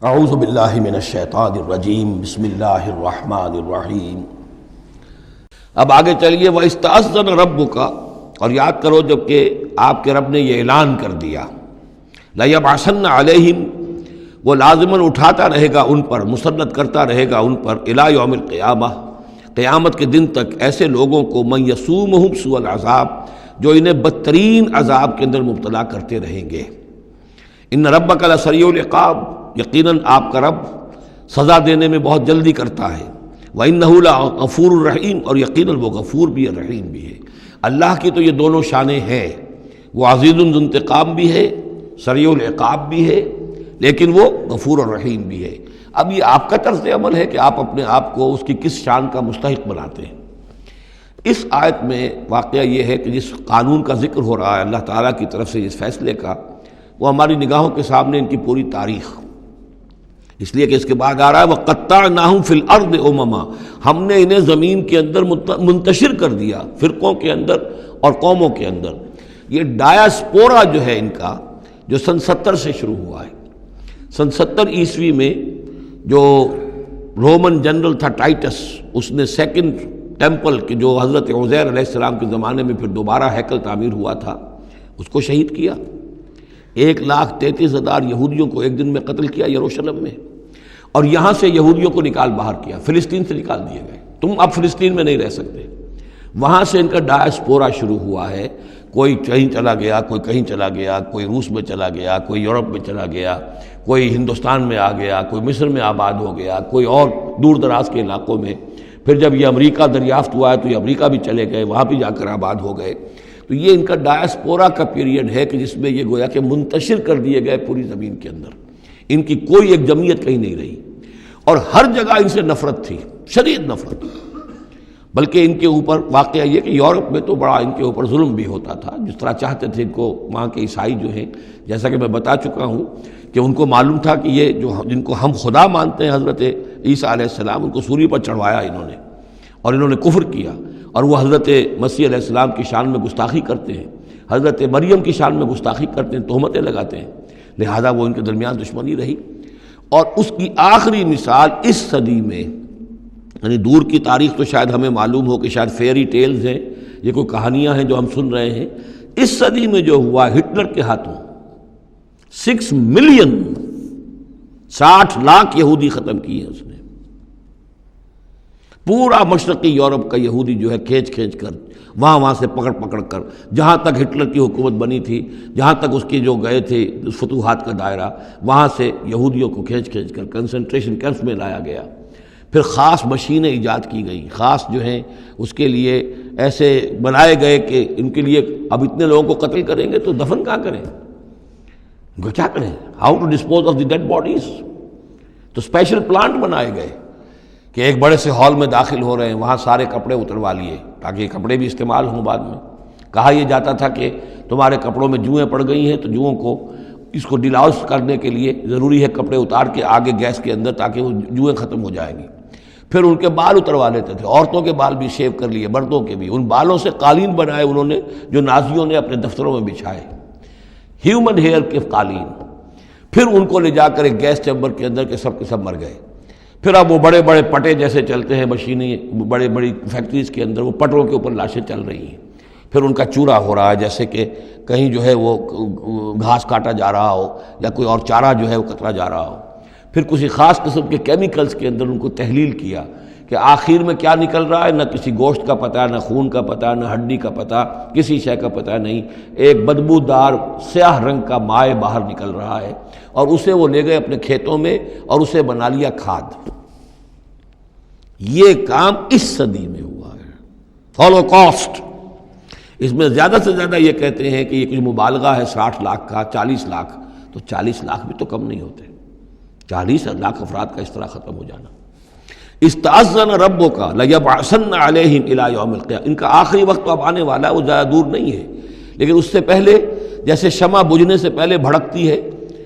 اعوذ باللہ من الشیطان الرجیم بسم اللہ الرحمن الرحیم۔ اب آگے چلیے وَإِسْتَأْذَنَ رَبُّكَ، اور یاد کرو جب کہ آپ کے رب نے یہ اعلان کر دیا لَيَبْعَثَنَّ عَلَيْهِمْ، وہ لازماً اٹھاتا رہے گا ان پر، مسلط کرتا رہے گا ان پر اِلَى يَوْمِ الْقِيَامَةِ، قیامت کے دن تک ایسے لوگوں کو مَن يَسُومُهُمْ سُوءَ الْعَذَابِ، جو انہیں بدترین عذاب کے اندر مبتلا کرتے رہیں گے۔ ان ربک لسریع العقاب، یقیناً آپ کا رب سزا دینے میں بہت جلدی کرتا ہے۔ وَإِنَّهُ لَغَفُورٌ رَحِيمٌ، اور یقیناً وہ غفور بھی ہے رحیم بھی ہے۔ اللہ کی تو یہ دونوں شانیں ہیں، وہ عزیز ذو انتقام بھی ہے، سریع العقاب بھی ہے، لیکن وہ غفور اور رحیم بھی ہے۔ اب یہ آپ کا طرز عمل ہے کہ آپ اپنے آپ کو اس کی کس شان کا مستحق بناتے ہیں۔ اس آیت میں واقعہ یہ ہے کہ جس قانون کا ذکر ہو رہا ہے اللہ تعالیٰ کی طرف سے اس فیصلے کا، وہ ہماری نگاہوں کے سامنے ان کی پوری تاریخ، اس لیے کہ اس کے بعد آ رہا ہے وَقَطَّعْنَاهُمْ فِي الْأَرْضِ أُمَمًا، ہم نے انہیں زمین کے اندر منتشر کر دیا، فرقوں کے اندر اور قوموں کے اندر۔ یہ ڈایاسپورا جو ہے ان کا، جو سن 70 سے شروع ہوا ہے۔ سن 70 عیسوی میں جو رومن جنرل تھا ٹائٹس، اس نے سیکنڈ ٹیمپل کہ جو حضرت عزیر علیہ السلام کے زمانے میں پھر دوبارہ ہیکل تعمیر ہوا تھا، اس کو شہید کیا۔ 1,33,000 یہودیوں کو ایک دن میں قتل کیا یروشلم میں، اور یہاں سے یہودیوں کو نکال باہر کیا، فلسطین سے نکال دیے گئے، تم اب فلسطین میں نہیں رہ سکتے۔ وہاں سے ان کا ڈایاسپورا شروع ہوا ہے، کوئی کہیں چلا گیا، کوئی کہیں چلا گیا، کوئی روس میں چلا گیا، کوئی یورپ میں چلا گیا، کوئی ہندوستان میں آ گیا، کوئی مصر میں آباد ہو گیا، کوئی اور دور دراز کے علاقوں میں۔ پھر جب یہ امریکہ دریافت ہوا ہے تو یہ امریکہ بھی چلے گئے، وہاں بھی جا کر آباد ہو گئے۔ تو یہ ان کا ڈایاسپورا کا پیریڈ ہے کہ جس میں یہ گویا کہ منتشر کر دیے گئے پوری زمین کے اندر، ان کی کوئی ایک جمعیت کہیں نہیں رہی، اور ہر جگہ ان سے نفرت تھی، شدید نفرت۔ بلکہ ان کے اوپر واقعہ یہ کہ یورپ میں تو بڑا ان کے اوپر ظلم بھی ہوتا تھا، جس طرح چاہتے تھے ان کو وہاں کے عیسائی جو ہیں، جیسا کہ میں بتا چکا ہوں کہ ان کو معلوم تھا کہ یہ جو جن کو ہم خدا مانتے ہیں حضرت عیسیٰ علیہ السلام، ان کو سولی پر چڑھوایا انہوں نے، اور انہوں نے کفر کیا، اور وہ حضرت مسیح علیہ السلام کی شان میں گستاخی کرتے ہیں، حضرت مریم کی شان میں گستاخی کرتے ہیں، تہمتیں لگاتے ہیں، لہذا وہ ان کے درمیان دشمنی رہی۔ اور اس کی آخری مثال اس صدی میں، یعنی دور کی تاریخ تو شاید ہمیں معلوم ہو کہ شاید فیری ٹیلز ہیں، یہ کوئی کہانیاں ہیں جو ہم سن رہے ہیں، اس صدی میں جو ہوا ہٹلر کے ہاتھوں 6 ملین 60 لاکھ یہودی ختم کیے ہیں اس نے۔ پورا مشرقی یورپ کا یہودی جو ہے کھینچ کھینچ کر وہاں سے پکڑ کر، جہاں تک ہٹلر کی حکومت بنی تھی، جہاں تک اس کے جو گئے تھے فتوحات کا دائرہ، وہاں سے یہودیوں کو کھینچ کر کنسنٹریشن کیمپس میں لایا گیا۔ پھر خاص مشینیں ایجاد کی گئیں، خاص جو ہیں اس کے لیے ایسے بنائے گئے کہ ان کے لیے اب اتنے لوگوں کو قتل کریں گے تو دفن کہاں کریں، ان کو کیا کریں، how to dispose of the dead bodies. تو اسپیشل پلانٹ بنائے گئے کہ ایک بڑے سے ہال میں داخل ہو رہے ہیں، وہاں سارے کپڑے اتروا لیے تاکہ یہ کپڑے بھی استعمال ہوں بعد میں۔ کہا یہ جاتا تھا کہ تمہارے کپڑوں میں جوئیں پڑ گئی ہیں، تو جوؤں کو اس کو ڈیلاؤس کرنے کے لیے ضروری ہے کپڑے اتار کے آگے گیس کے اندر، تاکہ وہ جوئیں ختم ہو جائیں گی۔ پھر ان کے بال اتروا لیتے تھے، عورتوں کے بال بھی شیو کر لیے، مردوں کے بھی۔ ان بالوں سے قالین بنائے انہوں نے جو نازیوں نے اپنے دفتروں میں بچھائے، ہیومن ہیئر کے قالین۔ پھر ان کو لے جا کر ایک گیس چیمبر کے اندر کے سب مر گئے۔ پھر اب وہ بڑے بڑے پٹے جیسے چلتے ہیں مشینیں، بڑی فیکٹریز کے اندر وہ پٹوں کے اوپر لاشیں چل رہی ہیں۔ پھر ان کا چورا ہو رہا ہے، جیسے کہ کہیں جو ہے وہ گھاس کاٹا جا رہا ہو یا کوئی اور چارہ جو ہے وہ کترا جا رہا ہو۔ پھر کسی خاص قسم کے کیمیکلز کے اندر ان کو تحلیل کیا کہ آخر میں کیا نکل رہا ہے، نہ کسی گوشت کا پتہ، نہ خون کا پتہ، نہ ہڈی کا پتہ، کسی شے کا پتہ نہیں، ایک بدبودار سیاہ رنگ کا مائع باہر نکل رہا ہے، اور اسے وہ لے گئے اپنے کھیتوں میں اور اسے بنا لیا کھاد۔ یہ کام اس صدی میں ہوا ہے، ہولوکاسٹ۔ اس میں زیادہ سے زیادہ یہ کہتے ہیں کہ یہ کچھ مبالغہ ہے 60 لاکھ کا، 40 لاکھ، تو 40 لاکھ بھی تو کم نہیں ہوتے، 40 لاکھ افراد کا اس طرح ختم ہو جانا۔ استأذن ربک لیبعثن علیہم الی یوم القیامہ، ان کا آخری وقت تو اب آنے والا ہے، وہ زیادہ دور نہیں ہے، لیکن اس سے پہلے جیسے شمع بجھنے سے پہلے بھڑکتی ہے،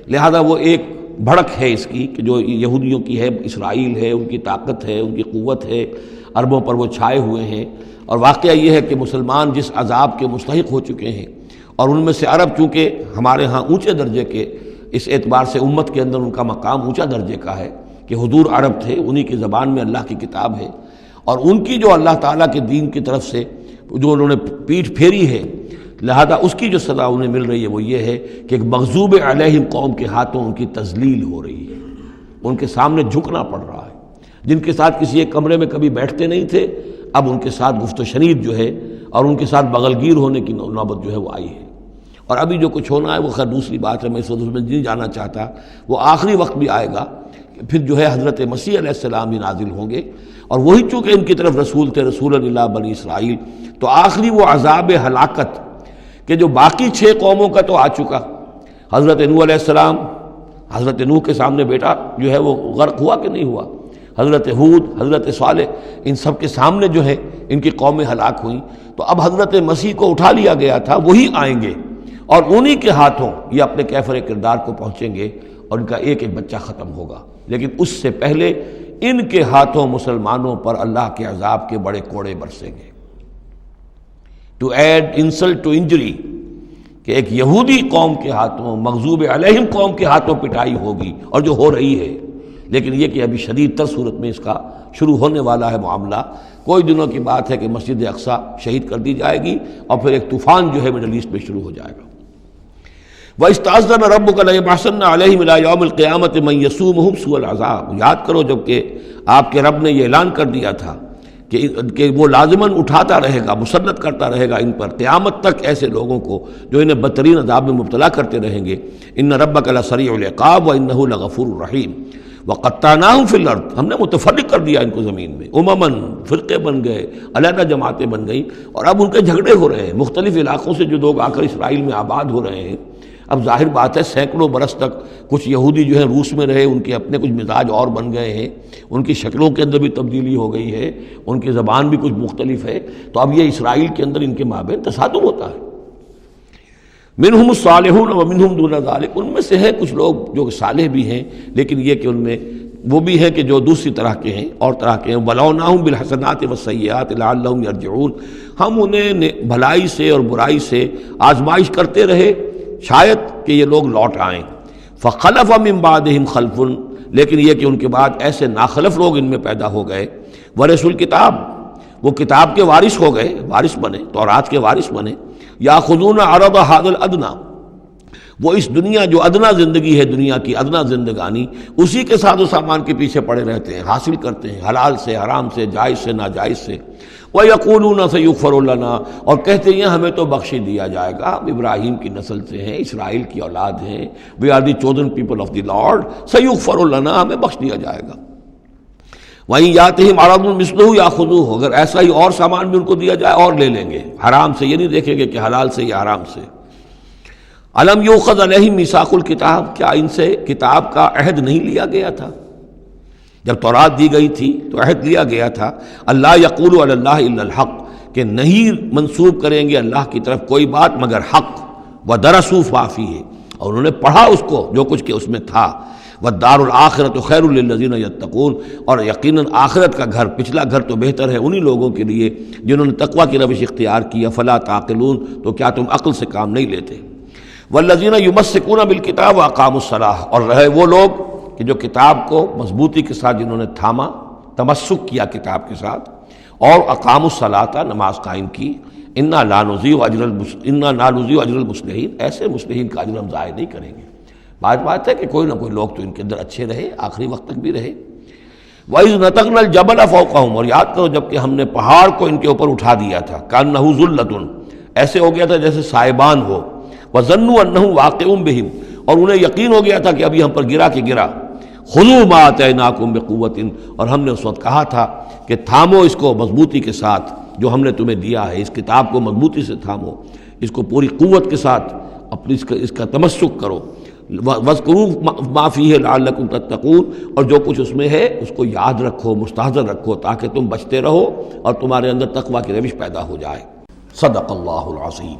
لہذا وہ ایک بھڑک ہے اس کی کہ جو یہودیوں کی ہے، اسرائیل ہے، ان کی طاقت ہے، ان کی قوت ہے، عربوں پر وہ چھائے ہوئے ہیں۔ اور واقعہ یہ ہے کہ مسلمان جس عذاب کے مستحق ہو چکے ہیں، اور ان میں سے عرب چونکہ ہمارے ہاں اونچے درجے کے اس اعتبار سے امت کے اندر ان کا مقام اونچا درجے کا ہے کہ حضور عرب تھے، انہی کی زبان میں اللہ کی کتاب ہے، اور ان کی جو اللہ تعالیٰ کے دین کی طرف سے جو انہوں نے پیٹھ پھیری ہے، لہذا اس کی جو سزا انہیں مل رہی ہے وہ یہ ہے کہ ایک مغضوب علیہم قوم کے ہاتھوں ان کی تذلیل ہو رہی ہے، ان کے سامنے جھکنا پڑ رہا ہے۔ جن کے ساتھ کسی ایک کمرے میں کبھی بیٹھتے نہیں تھے، اب ان کے ساتھ گفت و شنید جو ہے اور ان کے ساتھ بغل گیر ہونے کی نوبت جو ہے وہ آئی ہے۔ اور ابھی جو کچھ ہونا ہے وہ خیر دوسری بات ہے، میں اس میں نہیں جانا چاہتا، وہ آخری وقت بھی آئے گا کہ پھر جو ہے حضرت مسیح علیہ السلام بھی نازل ہوں گے، اور وہی چونکہ ان کی طرف رسول تھے، رسول اللہ بنی اسرائیل، تو آخری وہ عذاب ہلاکت کہ جو باقی 6 قوموں کا تو آ چکا۔ حضرت نوح علیہ السلام، حضرت نوح کے سامنے بیٹا جو ہے وہ غرق ہوا کہ نہیں ہوا، حضرت ہود، حضرت صالح، ان سب کے سامنے جو ہے ان کی قومیں ہلاک ہوئیں۔ تو اب حضرت مسیح کو اٹھا لیا گیا تھا، وہی آئیں گے اور انہی کے ہاتھوں یہ اپنے کیفر کردار کو پہنچیں گے اور ان کا ایک ایک بچہ ختم ہوگا، لیکن اس سے پہلے ان کے ہاتھوں مسلمانوں پر اللہ کے عذاب کے بڑے کوڑے برسیں گے۔ To add insult to injury, کہ ایک یہودی قوم کے ہاتھوں، مغضوب علیہم قوم کے ہاتھوں پٹائی ہوگی، اور جو ہو رہی ہے، لیکن یہ کہ ابھی شدید تر صورت میں اس کا شروع ہونے والا ہے معاملہ۔ کوئی دنوں کی بات ہے کہ مسجد اقصی شہید کر دی جائے گی، اور پھر ایک طوفان جو ہے مڈل ایسٹ میں شروع ہو جائے گا۔ وَإِسْتَأْذَنَ رَبُّكَ لَيَبْعَثَنَّ عَلَيْهِمْ إِلَىٰ يَوْمِ الْقِيَامَةِ مَن يَسُومُهُمْ سُوءَ الْعَذَابِ۔ یاد کرو جب کہ آپ کے رب نے یہ اعلان کر دیا تھا کہ وہ لازماً اٹھاتا رہے گا، مسلط کرتا رہے گا ان پر قیامت تک ایسے لوگوں کو جو انہیں بدترین عذاب میں مبتلا کرتے رہیں گے۔ إِنَّ رَبَّكَ لَسَرِيعُ الْعِقَابِ وَإِنَّهُ لَغَفُورٌ رَحِيمٌ۔ وَقَطَّعْنَاهُمْ فِي الْأَرْضِ، ہم نے متفرق کر دیا ان کو زمین میں، امماً، فرقے بن گئے، علیحدہ جماعتیں بن گئیں، اور اب ان کے جھگڑے ہو رہے ہیں مختلف علاقوں سے جو لوگ آ کر اسرائیل میں آباد ہو رہے ہیں۔ اب ظاہر بات ہے سینکڑوں برس تک کچھ یہودی جو ہیں روس میں رہے، ان کے اپنے کچھ مزاج اور بن گئے ہیں، ان کی شکلوں کے اندر بھی تبدیلی ہو گئی ہے، ان کی زبان بھی کچھ مختلف ہے، تو اب یہ اسرائیل کے اندر ان کے مابین تصادم ہوتا ہے۔ منہم الصالحون ومنہم دون ذلک، ان میں سے ہے کچھ لوگ جو صالح بھی ہیں، لیکن یہ کہ ان میں وہ بھی ہیں کہ جو دوسری طرح کے ہیں اور طرح کے ہیں۔ وَلَوْنَاهُمْ بِالْحَسَنَاتِ وَالسَّيِّئَاتِ لَعَلَّهُمْ يَرْجِعُونَ، ہم انہیں بھلائی سے اور برائی سے آزمائش کرتے رہے شاید کہ یہ لوگ لوٹ آئیں۔ فَخَلَفَ مِن بَعْدِهِمْ خَلْفٌ، لیکن یہ کہ ان کے بعد ایسے ناخلف لوگ ان میں پیدا ہو گئے، وَرِثُوا الْكِتَابَ، وہ کتاب کے وارث ہو گئے، وارث بنے، تورات کے وارث بنے۔ یَأْخُذُونَ عَرَضَ هَذَا الْأَدْنَىٰ، وہ اس دنیا جو ادنا زندگی ہے، دنیا کی ادنا زندگانی، اسی کے ساتھ و سامان کے پیچھے پڑے رہتے ہیں، حاصل کرتے ہیں حلال سے، حرام سے، جائز سے، ناجائز سے۔ وَيَقُولُونَ سَيُغْفَرُ لَنَا، اور کہتے ہیں ہمیں تو بخش دیا جائے گا، ہم ابراہیم کی نسل سے ہیں، اسرائیل کی اولاد ہیں، we are the chosen people of the Lord, سَيُغْفَرُ لَنَا، ہمیں بخش دیا جائے گا۔ وہیں یاتہم عرض مثلہ یاخذوہ، اگر ایسا ہی اور سامان بھی ان کو دیا جائے اور لے لیں گے، حرام سے یہ نہیں دیکھیں گے کہ حلال سے یا حرام سے۔ الم یؤخذ علیہم میثاق الکتاب، کیا ان سے کتاب کا عہد نہیں لیا گیا تھا؟ جب تورات دی گئی تھی تو عہد لیا گیا تھا، اللہ یقول علی اللہ الا الحق، کہ نہیں منسوب کریں گے اللہ کی طرف کوئی بات مگر حق، ودرسوا ما فیہ، اور انہوں نے پڑھا اس کو جو کچھ کہ اس میں تھا، والدار الآخرۃ خیر للذین یتقون، اور یقیناً آخرت کا گھر، پچھلا گھر تو بہتر ہے انہی لوگوں کے لیے جنہوں نے تقوی کی روش اختیار کی، فلا تعقلون، تو کیا تم عقل سے کام نہیں لیتے؟ والذین یمسکون بالکتاب واقاموا الصلاۃ، اور رہے وہ لوگ کہ جو کتاب کو مضبوطی کے ساتھ جنہوں نے تھاما، تمسک کیا کتاب کے ساتھ، اور اقاموا الصلاۃ، نماز قائم کی۔ انا لا نضیع اجر المصلحین، ایسے مصلحین کا اجر ہم ضائع نہیں کریں گے۔ بات ہے کہ کوئی نہ کوئی لوگ تو ان کے اندر اچھے رہے، آخری وقت تک بھی رہے۔ وَإِذْ نَتَقْنَا الْجَبَلَ فَوْقَهُمْ، اور یاد کرو جب کہ ہم نے پہاڑ کو ان کے اوپر اٹھا دیا تھا، كَأَنَّهُ ذُلَّةٌ، ایسے ہو گیا تھا جیسے سائبان ہو، وَظَنُّوا أَنَّهُ واقع بِهِمْ، اور انہیں یقین ہو گیا تھا کہ ابھی ہم پر گرا کہ گرا۔ خُذُوا مَا آتَيْنَاكُمْ بِقُوَّةٍ، اور ہم نے اس وقت کہا تھا کہ تھامو اس کو مضبوطی کے ساتھ جو ہم نے تمہیں دیا ہے، اس کتاب کو مضبوطی سے تھامو، اس کو پوری قوت کے ساتھ اپنی اس کا تمسک کرو۔ وَاذْكُرُوا مَا فِيهِ لَعَلَّكُمْ تَتَّقُونَ، اور جو کچھ اس میں ہے اس کو یاد رکھو، مستحضر رکھو، تاکہ تم بچتے رہو اور تمہارے اندر تقویٰ کی روش پیدا ہو جائے۔ صدق اللہ العظیم۔